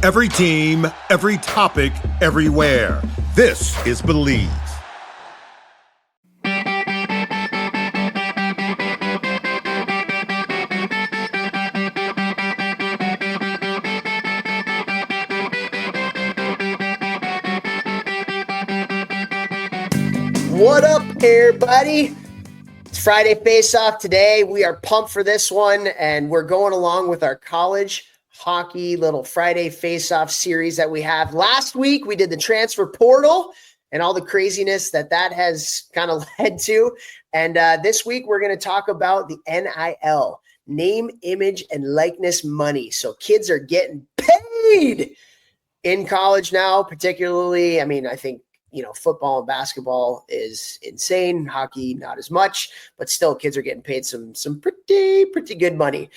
Every team, every topic, everywhere. This is Believe. What up, everybody? It's Friday Face-Off today. We are pumped for this one, and we're going along with our college hockey little Friday Face-Off series that we have. Last week, we did the transfer portal and all the craziness that has kind of led to. And this week, we're going to talk about the NIL, name, image, and likeness money. So kids are getting paid in college now, particularly. I think football and basketball is insane. Hockey, not as much, but still kids are getting paid some pretty good money.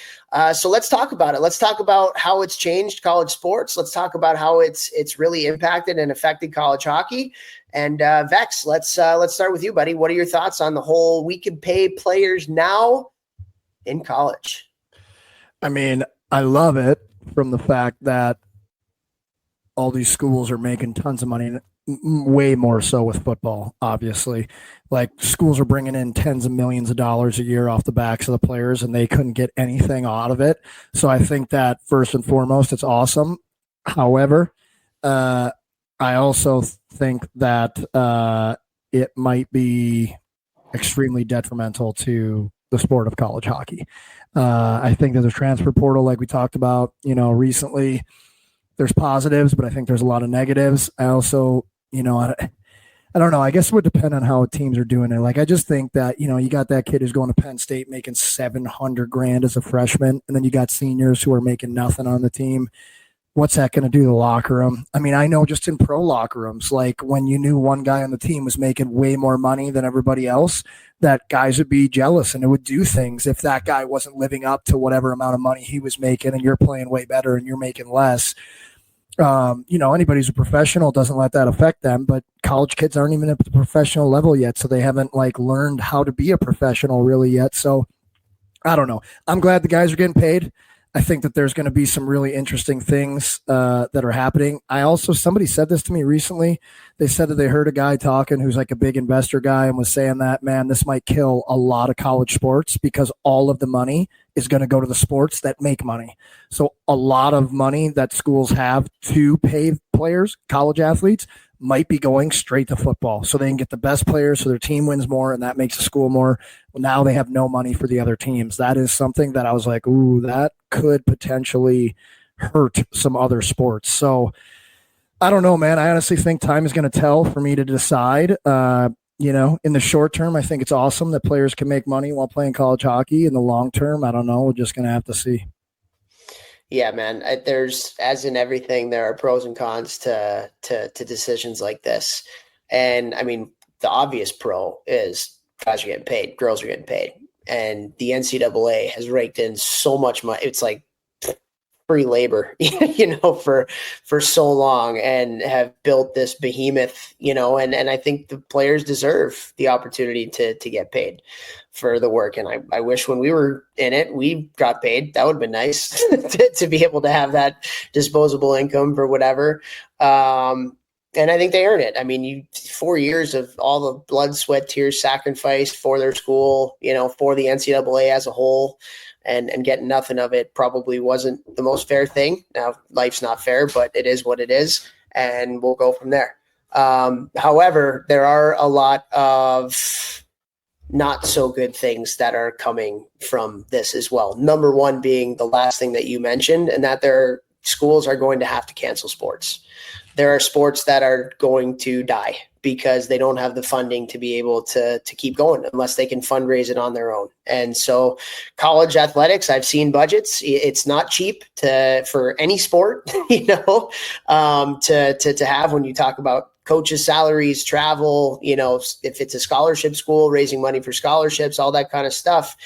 So let's talk about it. Let's talk about how it's changed college sports. Let's talk about how it's really impacted and affected college hockey. And Vex, let's start with you, buddy. What are your thoughts on the whole we can pay players now in college? I love it from the fact that all these schools are making tons of money, way more so with football, obviously. Like, schools are bringing in tens of millions of dollars a year off the backs of the players, and they couldn't get anything out of it. So I think that first and foremost, it's awesome. However, I also think that it might be extremely detrimental to the sport of college hockey. I think that the transfer portal, like we talked about, recently, there's positives, but I think there's a lot of negatives. I also, I don't know. I guess it would depend on how teams are doing it. Like, I just think that, you got that kid who's going to Penn State making $700,000 as a freshman, and then you got seniors who are making nothing on the team. What's that going to do to the locker room? I know just in pro locker rooms, like when you knew one guy on the team was making way more money than everybody else, that guys would be jealous and it would do things if that guy wasn't living up to whatever amount of money he was making, and you're playing way better and you're making less. Anybody who's a professional doesn't let that affect them, but college kids aren't even at the professional level yet. So they haven't learned how to be a professional really yet. So I don't know. I'm glad the guys are getting paid. I think that there's going to be some really interesting things that are happening. Somebody said this to me recently. They said that they heard a guy talking who's like a big investor guy and was saying that, man, this might kill a lot of college sports because all of the money is going to go to the sports that make money. So a lot of money that schools have to pay players, college athletes, might be going straight to football so they can get the best players so their team wins more, and that makes the school more. Well, now they have no money for the other teams. That is something that I was like, ooh, that could potentially hurt some other sports. So I don't know, man. I honestly think time is going to tell for me to decide. In the short term, I think it's awesome that players can make money while playing college hockey. In the long term, I don't know. We're just going to have to see. Yeah, man, there's, as in everything, there are pros and cons to decisions like this. And the obvious pro is guys are getting paid, girls are getting paid. And the NCAA has raked in so much money. It's like free labor, for so long, and have built this behemoth, and I think the players deserve the opportunity to get paid for the work. And I wish when we were in it, we got paid. That would have been nice to be able to have that disposable income for whatever. And I think they earn it. 4 years of all the blood, sweat, tears, sacrifice for their school, for the NCAA as a whole, and getting nothing of it probably wasn't the most fair thing. Now, life's not fair, but it is what it is, and we'll go from there. However, there are a lot of not so good things that are coming from this as well. Number one being the last thing that you mentioned, and that schools are going to have to cancel sports. There are sports that are going to die because they don't have the funding to be able to keep going unless they can fundraise it on their own. And so college athletics, I've seen budgets. It's not cheap for any sport, to have when you talk about coaches' salaries, travel, if it's a scholarship school, raising money for scholarships, all that kind of stuff.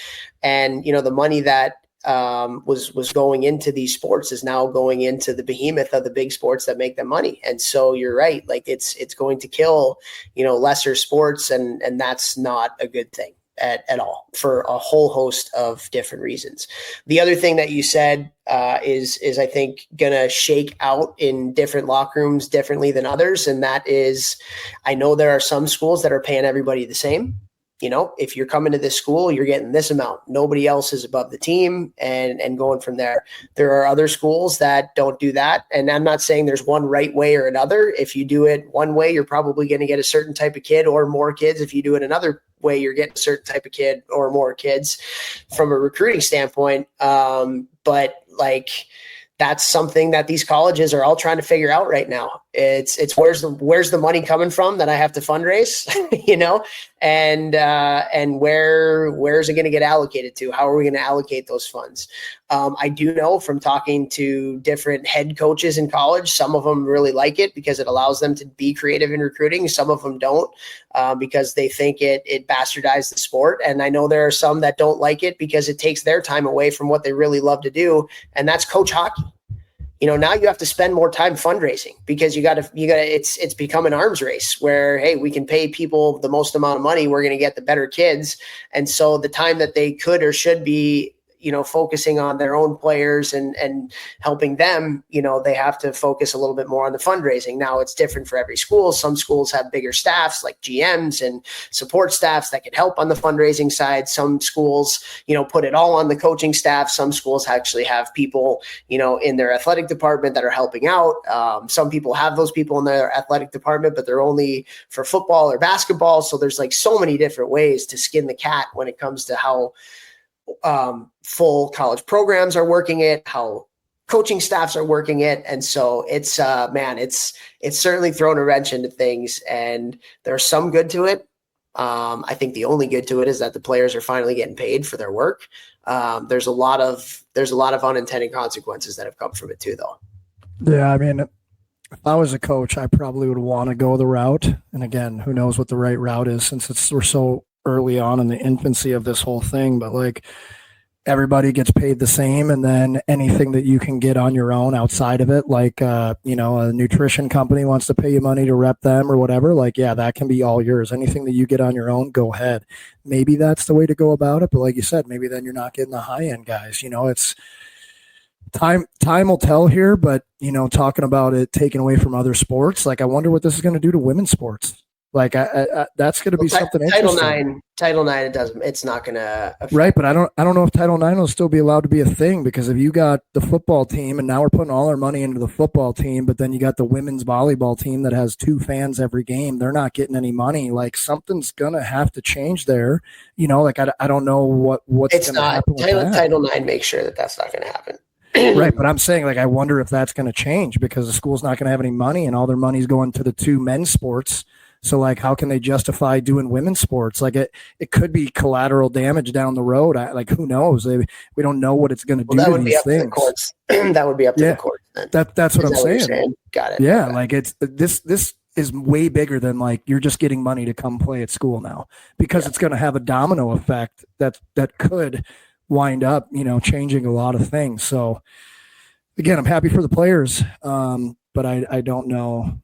And, the money that was going into these sports is now going into the behemoth of the big sports that make them money. And so you're right. Like it's going to kill, lesser sports, and that's not a good thing. at all for a whole host of different reasons. The other thing that you said is I think gonna shake out in different locker rooms differently than others, and that is, I know there are some schools that are paying everybody the same. You know, if you're coming to this school, you're getting this amount. Nobody else is above the team, and going from there. There are other schools that don't do that. And I'm not saying there's one right way or another. If you do it one way, you're probably going to get a certain type of kid or more kids. If you do it another way, you're getting a certain type of kid or more kids from a recruiting standpoint. But like, that's something that these colleges are all trying to figure out right now. It's where's the money coming from that I have to fundraise, you know, and where's it going to get allocated to? How are we going to allocate those funds? I do know from talking to different head coaches in college, some of them really like it because it allows them to be creative in recruiting. Some of them don't because they think it bastardized the sport. And I know there are some that don't like it because it takes their time away from what they really love to do, and that's coach hockey. You know, now you have to spend more time fundraising because it's become an arms race where, hey, we can pay people the most amount of money. We're going to get the better kids. And so the time that they could or should be, you know, focusing on their own players and helping them, you know, they have to focus a little bit more on the fundraising. Now it's different for every school. Some schools have bigger staffs like GMs and support staffs that can help on the fundraising side. Some schools, you know, put it all on the coaching staff. Some schools actually have people, you know, in their athletic department that are helping out. Some people have those people in their athletic department, but they're only for football or basketball. So there's like so many different ways to skin the cat when it comes to how full college programs are working it, how coaching staffs are working it. And so it's certainly thrown a wrench into things, and there's some good to it. I think the only good to it is that the players are finally getting paid for their work. There's a lot of unintended consequences that have come from it too, though. Yeah. I mean, if I was a coach, I probably would want to go the route. And again, who knows what the right route is since we're so early on in the infancy of this whole thing, but like everybody gets paid the same. And then anything that you can get on your own outside of it, like, you know, a nutrition company wants to pay you money to rep them or whatever, like, yeah, that can be all yours. Anything that you get on your own, go ahead. Maybe that's the way to go about it. But like you said, maybe then you're not getting the high end guys, you know, it's time will tell here, but you know, talking about it taken away from other sports, like I wonder what this is going to do to women's sports. Like I that's going to be something interesting. Title IX, it's not going to affect. Right, but I don't know if Title IX will still be allowed to be a thing, because if you got the football team and now we're putting all our money into the football team, but then you got the women's volleyball team that has 2 fans every game, they're not getting any money. Like something's going to have to change there. You know, like I don't know what's going to happen. Title IX makes sure that that's not going to happen. Right, but I'm saying, like, I wonder if that's going to change because the school's not going to have any money and all their money's going to the 2 men's sports. So, like, how can they justify doing women's sports? Like, it could be collateral damage down the road. Like, who knows? We don't know what it's going to do to these things. The courts. That would be up to the courts. Then. That's what I'm saying. Got it. Yeah, okay. Like this is way bigger than like you're just getting money to come play at school now, because it's going to have a domino effect that could wind up, you know, changing a lot of things. So, again, I'm happy for the players, but I don't know.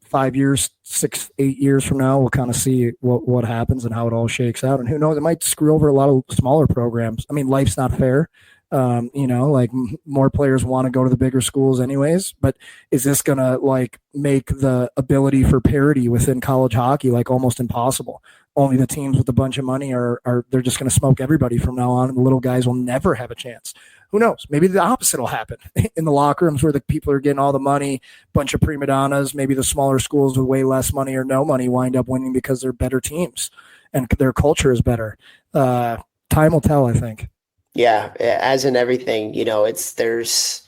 5 years, 6, 8 years from now, we'll kind of see what happens and how it all shakes out. And who knows, it might screw over a lot of smaller programs. I mean, life's not fair. You know, like more players want to go to the bigger schools anyways, but is this going to like make the ability for parity within college hockey like almost impossible? Only the teams with a bunch of money are they're just going to smoke everybody from now on, and the little guys will never have a chance. Who knows? Maybe the opposite will happen in the locker rooms where the people are getting all the money, bunch of prima donnas. Maybe the smaller schools with way less money or no money wind up winning because they're better teams and their culture is better. Time will tell, I think. Yeah, as in everything, you know, there's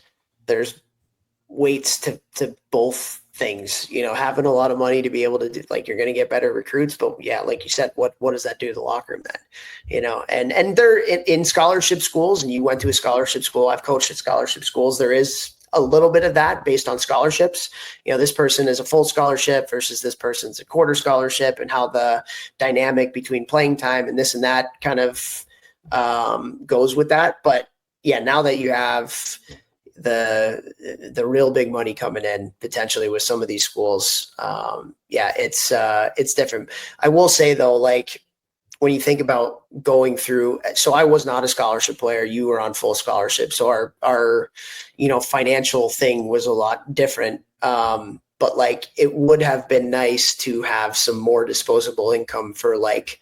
weights to both things. You know, having a lot of money to be able to do, like, you're going to get better recruits, but yeah, like you said, what does that do to the locker room then? You know, and they're in scholarship schools, and you went to a scholarship school. I've coached at scholarship schools. There is a little bit of that based on scholarships. You know, this person is a full scholarship versus this person's a quarter scholarship, and how the dynamic between playing time and this and that kind of goes with that. But yeah, now that you have the real big money coming in potentially with some of these schools, yeah, it's different. I will say though, like when you think about going through, so I was not a scholarship player. You were on full scholarship. So our, financial thing was a lot different. But like, it would have been nice to have some more disposable income for like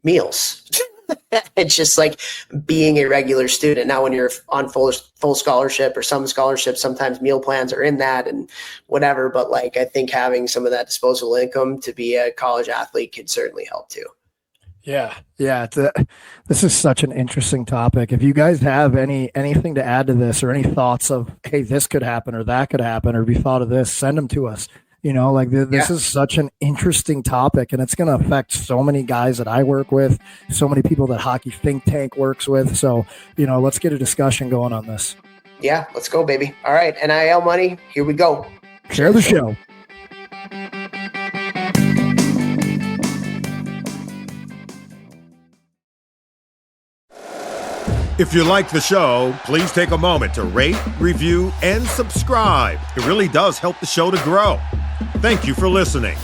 meals. It's just like being a regular student. Now, when you're on full scholarship or some scholarships, sometimes meal plans are in that and whatever. But like, I think having some of that disposable income to be a college athlete could certainly help too. Yeah. This is such an interesting topic. If you guys have anything to add to this or any thoughts of, hey, this could happen or that could happen, or have you thought of this, send them to us. This is such an interesting topic, and it's going to affect so many guys that I work with, so many people that Hockey Think Tank works with. So, let's get a discussion going on this. Yeah, let's go, baby. All right. NIL money. Here we go. Share the show. If you like the show, please take a moment to rate, review, and subscribe. It really does help the show to grow. Thank you for listening.